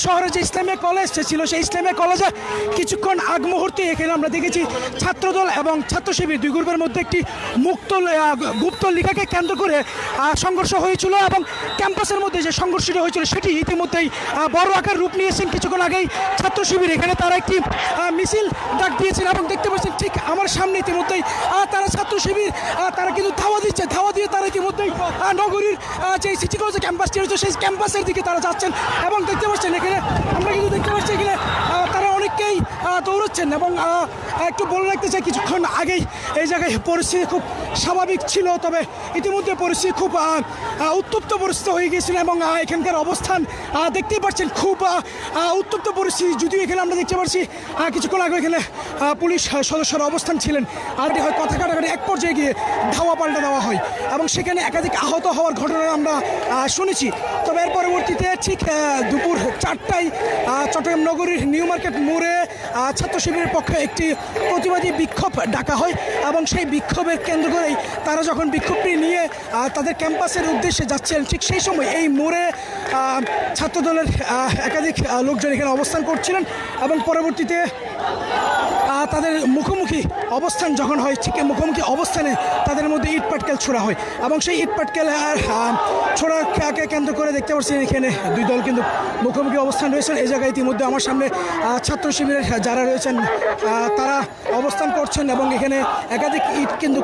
শহরে যে ইসলামিয়া কলেজ ছিল সেই ইসলামিয়া কলেজে কিছুক্ষণ আগ মুহূর্তে এখানে আমরা দেখেছি ছাত্রদল এবং ছাত্র শিবির দুই গ্রুপের মধ্যে একটি গুপ্ত লিখাকে কেন্দ্র করে সংঘর্ষ হয়েছিল এবং ক্যাম্পাসের মধ্যে যে সংঘর্ষটি হয়েছিল সেটি ইতিমধ্যেই বড় আকার রূপ নিয়েছেন। কিছুক্ষণ আগেই ছাত্র শিবির এখানে তারা একটি মিছিল ডাক দিয়েছেন এবং দেখতে পাচ্ছেন ঠিক আমার সামনে ইতিমধ্যেই তারা ছাত্র শিবির তারা কিন্তু ধাওয়া দিয়ে তারা ইতিমধ্যেই নগরীর যে সিটি কলেজের ক্যাম্পাসটি রয়েছে সেই ক্যাম্পাসের দিকে তারা যাচ্ছেন এবং দেখতে পাচ্ছেন এখানে আমরা কিন্তু দেখতে পাচ্ছি এখানে তারা অনেককেই দৌড়চ্ছেন এবং একটু বলে রাখতে চাই কিছুক্ষণ আগেই এই জায়গায় পরিস্থিতি খুব স্বাভাবিক ছিল, তবে ইতিমধ্যে পরিস্থিতি খুব উত্তপ্ত পরিস্থিতি হয়ে গিয়েছিল এবং এখানকার অবস্থান দেখতেই পাচ্ছেন খুব উত্তপ্ত পরিস্থিতি। যদিও এখানে আমরা দেখতে পাচ্ছি কিছুক্ষণ আগে এখানে পুলিশ সদস্যরা অবস্থান ছিলেন আর হয় কথা কাটাকাটি এক পর্যায়ে গিয়ে ধাওয়া পাল্টা দেওয়া হয় এবং সেখানে একাধিক আহত হওয়ার ঘটনা আমরা শুনেছি। তবে এর পরবর্তীতে ঠিক দুপুর 4টায় চট্টগ্রাম নগরীর নিউ মার্কেট মোড়ে ছাত্র শিবিরের পক্ষে একটি প্রতিবাদী বিক্ষোভ ডাকা হয় এবং সেই বিক্ষোভের কেন্দ্র করেই তারা যখন বিক্ষোভটি নিয়ে তাদের ক্যাম্পাসের উদ্দেশ্যে যাচ্ছেন ঠিক সেই সময় এই মোড়ে ছাত্রদলের একাধিক লোকজন এখানে অবস্থান করছিলেন এবং পরবর্তীতে তাদের মুখোমুখি অবস্থান যখন হয় ঠিক মুখোমুখি অবস্থানে তাদের মধ্যে ইট পাটকেল ছোড়া হয় এবং সেই ইট পাটকেল ছোড়াকে কেন্দ্র করে দেখতে পাচ্ছেন এখানে দুই দল কিন্তু মুখোমুখি অবস্থান রয়েছেন। এই জায়গায় ইতিমধ্যে আমার সামনে ছাত্র শিবিরের যারা রয়েছেন তারা অবস্থান করছেন এবং এখানে একাধিক ইট কিন্তু